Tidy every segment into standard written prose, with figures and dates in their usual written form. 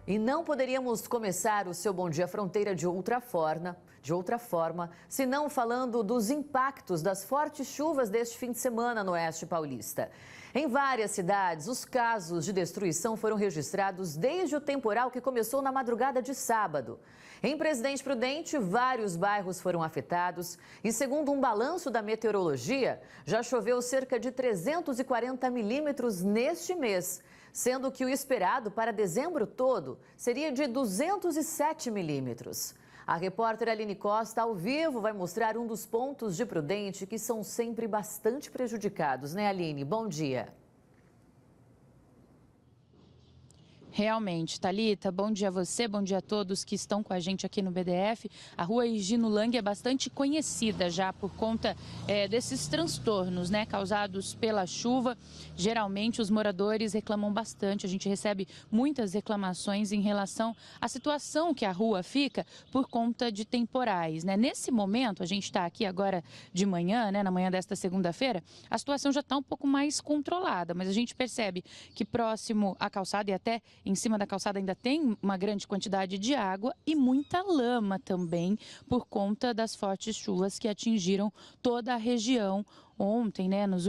E não poderíamos começar o seu Bom Dia Fronteira de outra forma, senão falando dos impactos das fortes chuvas deste fim de semana no Oeste Paulista. Em várias cidades, os casos de destruição foram registrados desde o temporal que começou na madrugada de sábado. Em Presidente Prudente, vários bairros foram afetados e, segundo um balanço da meteorologia, já choveu cerca de 340 milímetros neste mês, sendo que o esperado para dezembro todo seria de 207 milímetros. A repórter Aline Costa, ao vivo, vai mostrar um dos pontos de Prudente que são sempre bastante prejudicados, né, Aline? Bom dia. Realmente, Thalita, bom dia a você, bom dia a todos que estão com a gente aqui no BDF. A rua Higino Lang é bastante conhecida já por conta desses transtornos, né, causados pela chuva. Geralmente os moradores reclamam bastante, a gente recebe muitas reclamações em relação à situação que a rua fica por conta de temporais, né? Nesse momento, a gente está aqui agora de manhã, né, na manhã desta segunda-feira, a situação já está um pouco mais controlada, mas a gente percebe que próximo à calçada e até em cima da calçada ainda tem uma grande quantidade de água e muita lama também por conta das fortes chuvas que atingiram toda a região ontem, né, nos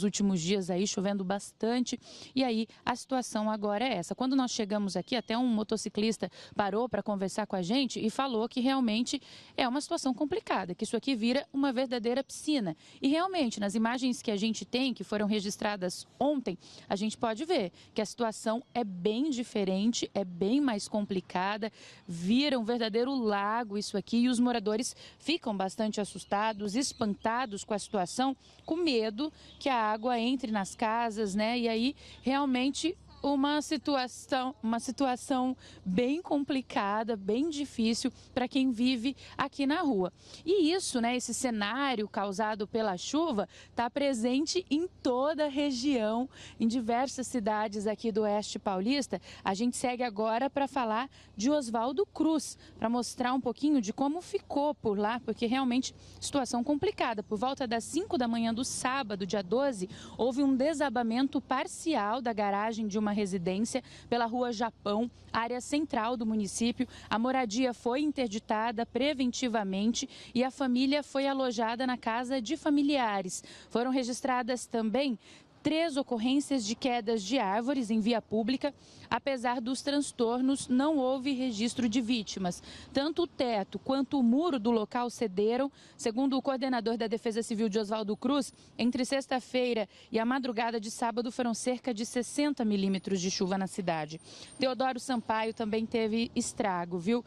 últimos dias aí, chovendo bastante, e aí a situação agora é essa. Quando nós chegamos aqui, até um motociclista parou para conversar com a gente e falou que realmente é uma situação complicada, que isso aqui vira uma verdadeira piscina. E realmente, nas imagens que a gente tem, que foram registradas ontem, a gente pode ver que a situação é bem diferente, é bem mais complicada, vira um verdadeiro lago isso aqui, e os moradores ficam bastante assustados, espantados com a situação, com medo que a água entre nas casas, né? E aí realmente uma situação bem complicada, bem difícil para quem vive aqui na rua. E isso, né, esse cenário causado pela chuva está presente em toda a região, em diversas cidades aqui do Oeste Paulista. A gente segue agora para falar de Oswaldo Cruz, para mostrar um pouquinho de como ficou por lá, porque realmente situação complicada. Por volta das 5 da manhã do sábado, dia 12, houve um desabamento parcial da garagem de uma residência pela Rua Japão, área central do município. A moradia foi interditada preventivamente e a família foi alojada na casa de familiares. Foram registradas também 3 ocorrências de quedas de árvores em via pública. Apesar dos transtornos, não houve registro de vítimas. Tanto o teto quanto o muro do local cederam. Segundo o coordenador da Defesa Civil de Oswaldo Cruz, entre sexta-feira e a madrugada de sábado foram cerca de 60 milímetros de chuva na cidade. Teodoro Sampaio também teve estrago, viu?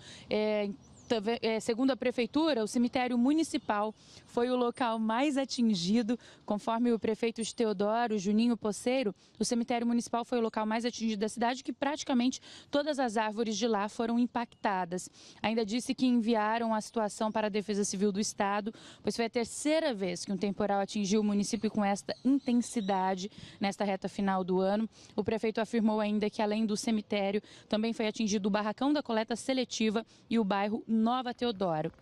Segundo a Prefeitura, o cemitério municipal foi o local mais atingido. Conforme o prefeito de Teodoro, Juninho Poceiro, o cemitério municipal foi o local mais atingido da cidade, que praticamente todas as árvores de lá foram impactadas. Ainda disse que enviaram a situação para a Defesa Civil do Estado, pois foi a terceira vez que um temporal atingiu o município com esta intensidade nesta reta final do ano. O prefeito afirmou ainda que, além do cemitério, também foi atingido o barracão da coleta seletiva e o bairro Nova Teodoro.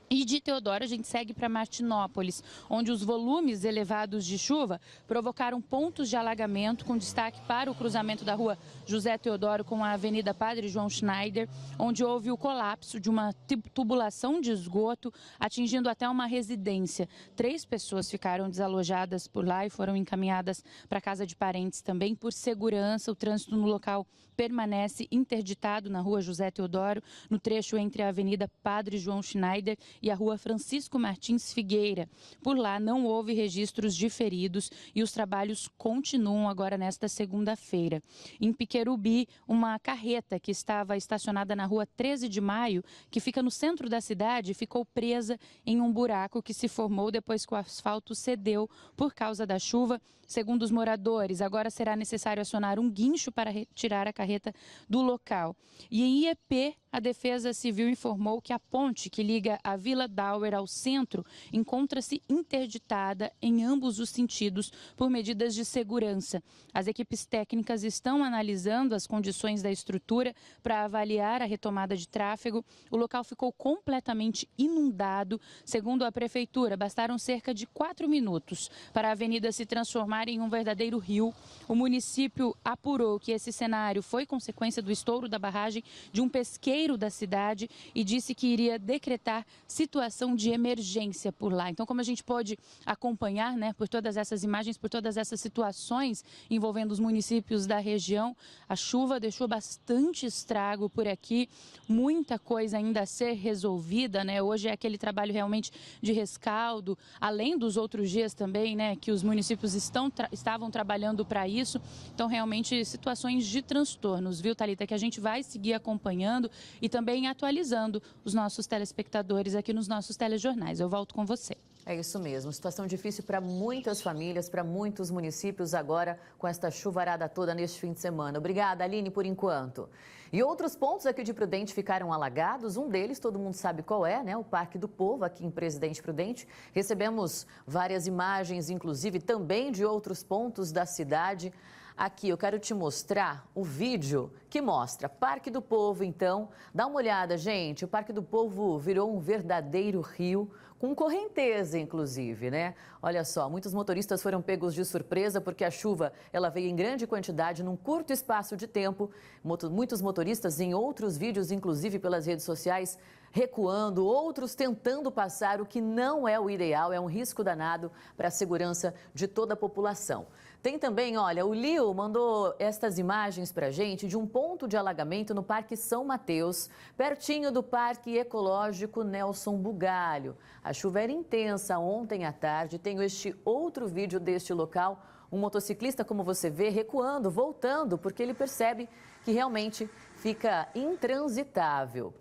E de Teodoro a gente segue para Martinópolis, onde os volumes elevados de chuva provocaram pontos de alagamento, com destaque para o cruzamento da rua José Teodoro com a Avenida Padre João Schneider, onde houve o colapso de uma tubulação de esgoto, atingindo até uma residência. 3 pessoas ficaram desalojadas por lá e foram encaminhadas para a casa de parentes também. Por segurança, o trânsito no local permanece interditado na rua José Teodoro, no trecho entre a Avenida Padre João Schneider e a rua Francisco Martins Figueira. Por lá não houve registros de feridos e os trabalhos continuam agora nesta segunda-feira. Em Piquerubi, uma carreta que estava estacionada na rua 13 de Maio, que fica no centro da cidade, ficou presa em um buraco que se formou depois que o asfalto cedeu por causa da chuva. Segundo os moradores, agora será necessário acionar um guincho para retirar a carreta do local. E em IEP, a Defesa Civil informou que a ponte que liga a Vila Vila Dauer ao centro encontra-se interditada em ambos os sentidos por medidas de segurança. As equipes técnicas estão analisando as condições da estrutura para avaliar a retomada de tráfego. O local ficou completamente inundado. Segundo a prefeitura, bastaram cerca de 4 minutos para a avenida se transformar em um verdadeiro rio. O município apurou que esse cenário foi consequência do estouro da barragem de um pesqueiro da cidade e disse que iria decretar situação de emergência por lá. Então, como a gente pode acompanhar, né, por todas essas imagens, por todas essas situações envolvendo os municípios da região, a chuva deixou bastante estrago por aqui, muita coisa ainda a ser resolvida, né? Hoje é aquele trabalho realmente de rescaldo, além dos outros dias também, né, que os municípios estavam trabalhando para isso. Então, realmente, situações de transtornos, viu, Thalita, que a gente vai seguir acompanhando e também atualizando os nossos telespectadores aqui nos nossos telejornais. Eu volto com você. É isso mesmo, situação difícil para muitas famílias, para muitos municípios agora com esta chuvarada toda neste fim de semana. Obrigada, Aline, por enquanto. E outros pontos aqui de Prudente ficaram alagados, um deles todo mundo sabe qual é, né? O Parque do Povo, aqui em Presidente Prudente. Recebemos várias imagens, inclusive também de outros pontos da cidade. Aqui eu quero te mostrar o vídeo que mostra Parque do Povo, então. Dá uma olhada, gente, o Parque do Povo virou um verdadeiro rio, com correnteza, inclusive, né? Olha só, muitos motoristas foram pegos de surpresa porque a chuva, ela veio em grande quantidade, num curto espaço de tempo. Muitos motoristas, em outros vídeos, inclusive pelas redes sociais, recuando, outros tentando passar, o que não é o ideal, é um risco danado para a segurança de toda a população. Tem também, olha, o Lio mandou estas imagens para a gente de um ponto de alagamento no Parque São Mateus, pertinho do Parque Ecológico Nelson Bugalho. A chuva era intensa ontem à tarde. Tenho este outro vídeo deste local, um motociclista, como você vê, recuando, voltando, porque ele percebe que realmente fica intransitável.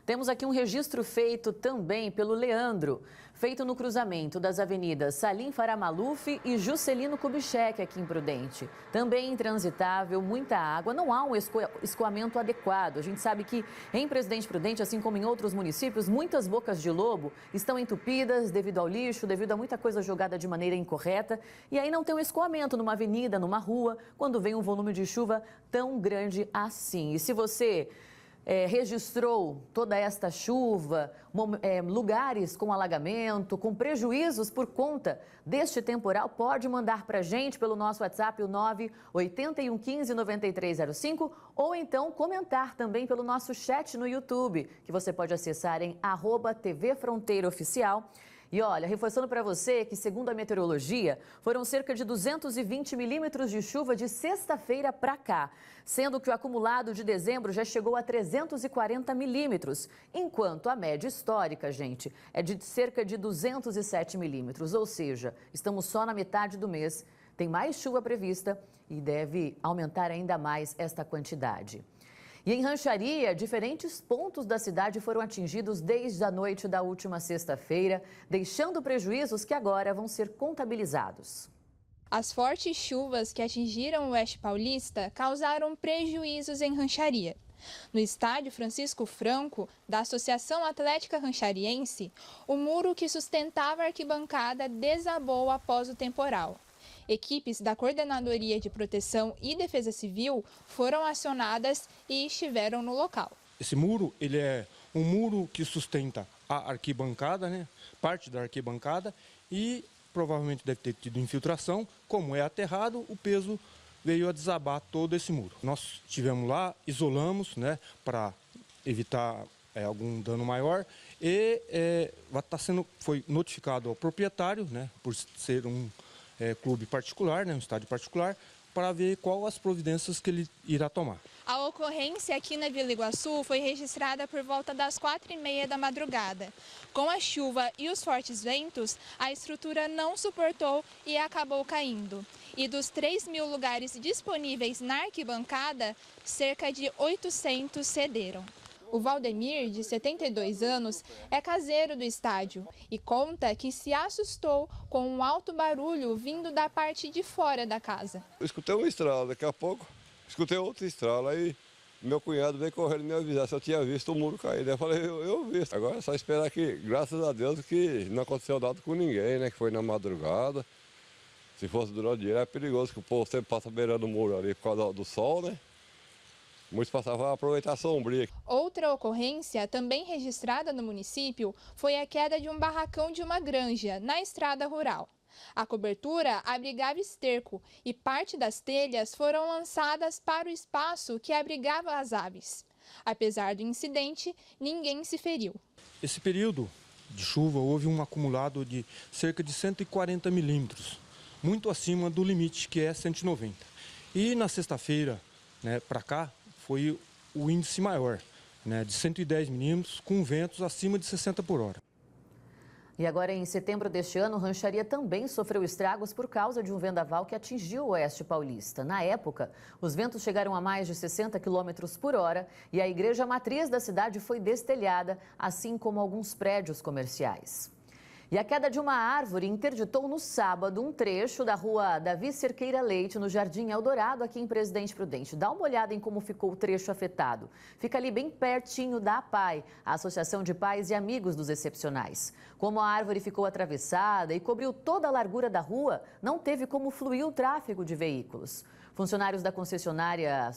Temos aqui um registro feito também pelo Leandro, feito no cruzamento das avenidas Salim Faramaluf e Juscelino Kubitschek, aqui em Prudente. Também intransitável, muita água, não há um escoamento adequado. A gente sabe que em Presidente Prudente, assim como em outros municípios, muitas bocas de lobo estão entupidas devido ao lixo, devido a muita coisa jogada de maneira incorreta. E aí não tem um escoamento numa avenida, numa rua, quando vem um volume de chuva tão grande assim. E se você registrou toda esta chuva, lugares com alagamento, com prejuízos por conta deste temporal, pode mandar para a gente pelo nosso WhatsApp, o 981159305, ou então comentar também pelo nosso chat no YouTube, que você pode acessar em @TV Fronteira Oficial. E olha, reforçando para você que, segundo a meteorologia, foram cerca de 220 milímetros de chuva de sexta-feira para cá, sendo que o acumulado de dezembro já chegou a 340 milímetros, enquanto a média histórica, gente, é de cerca de 207 milímetros, ou seja, estamos só na metade do mês, tem mais chuva prevista e deve aumentar ainda mais esta quantidade. E em Rancharia, diferentes pontos da cidade foram atingidos desde a noite da última sexta-feira, deixando prejuízos que agora vão ser contabilizados. As fortes chuvas que atingiram o Oeste Paulista causaram prejuízos em Rancharia. No estádio Francisco Franco, da Associação Atlética Ranchariense, o muro que sustentava a arquibancada desabou após o temporal. Equipes da Coordenadoria de Proteção e Defesa Civil foram acionadas e estiveram no local. Esse muro, ele é um muro que sustenta a arquibancada, né? Parte da arquibancada, e provavelmente deve ter tido infiltração. Como é aterrado, o peso veio a desabar todo esse muro. Nós estivemos lá, isolamos, né, para evitar algum dano maior, e foi notificado ao proprietário, né, por ser um clube particular, né, um estádio particular, para ver quais as providências que ele irá tomar. A ocorrência aqui na Vila Iguaçu foi registrada por volta das 4h30 da madrugada. Com a chuva e os fortes ventos, a estrutura não suportou e acabou caindo. E dos 3.000 lugares disponíveis na arquibancada, cerca de 800 cederam. O Valdemir, de 72 anos, é caseiro do estádio e conta que se assustou com um alto barulho vindo da parte de fora da casa. Eu escutei um estralo, daqui a pouco escutei outro estralo, aí Meu cunhado veio correndo me avisar se eu tinha visto o muro cair. Eu falei, eu vi. Agora é só esperar que, graças a Deus, que não aconteceu nada com ninguém, né? Que foi na madrugada. Se fosse durante o dia, é perigoso, que o povo sempre passa beirando o muro ali por causa do sol, né? Muitos passavam a aproveitar a sombria. Outra ocorrência, também registrada no município, foi a queda de um barracão de uma granja, na estrada rural. A cobertura abrigava esterco e parte das telhas foram lançadas para o espaço que abrigava as aves. Apesar do incidente, ninguém se feriu. Esse período de chuva houve um acumulado de cerca de 140 milímetros, muito acima do limite, que é 190. E na sexta-feira, né, para cá, foi o índice maior, né, de 110 milímetros, com ventos acima de 60 por hora. E agora, em setembro deste ano, Rancharia também sofreu estragos por causa de um vendaval que atingiu o oeste paulista. Na época, os ventos chegaram a mais de 60 quilômetros por hora e a igreja matriz da cidade foi destelhada, assim como alguns prédios comerciais. E a queda de uma árvore interditou no sábado um trecho da rua Davi Cerqueira Leite, no Jardim Eldorado, aqui em Presidente Prudente. Dá uma olhada em como ficou o trecho afetado. Fica ali bem pertinho da APAI, a Associação de Pais e Amigos dos Excepcionais. Como a árvore ficou atravessada e cobriu toda a largura da rua, não teve como fluir o tráfego de veículos. Funcionários da concessionária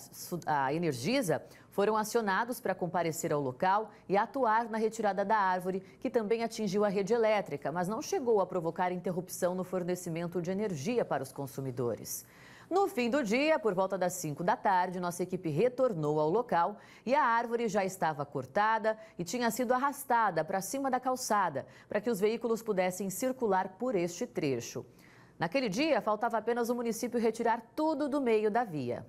a Energisa foram acionados para comparecer ao local e atuar na retirada da árvore, que também atingiu a rede elétrica, mas não chegou a provocar interrupção no fornecimento de energia para os consumidores. No fim do dia, por volta das 5 da tarde, nossa equipe retornou ao local e a árvore já estava cortada e tinha sido arrastada para cima da calçada, para que os veículos pudessem circular por este trecho. Naquele dia, faltava apenas o município retirar tudo do meio da via.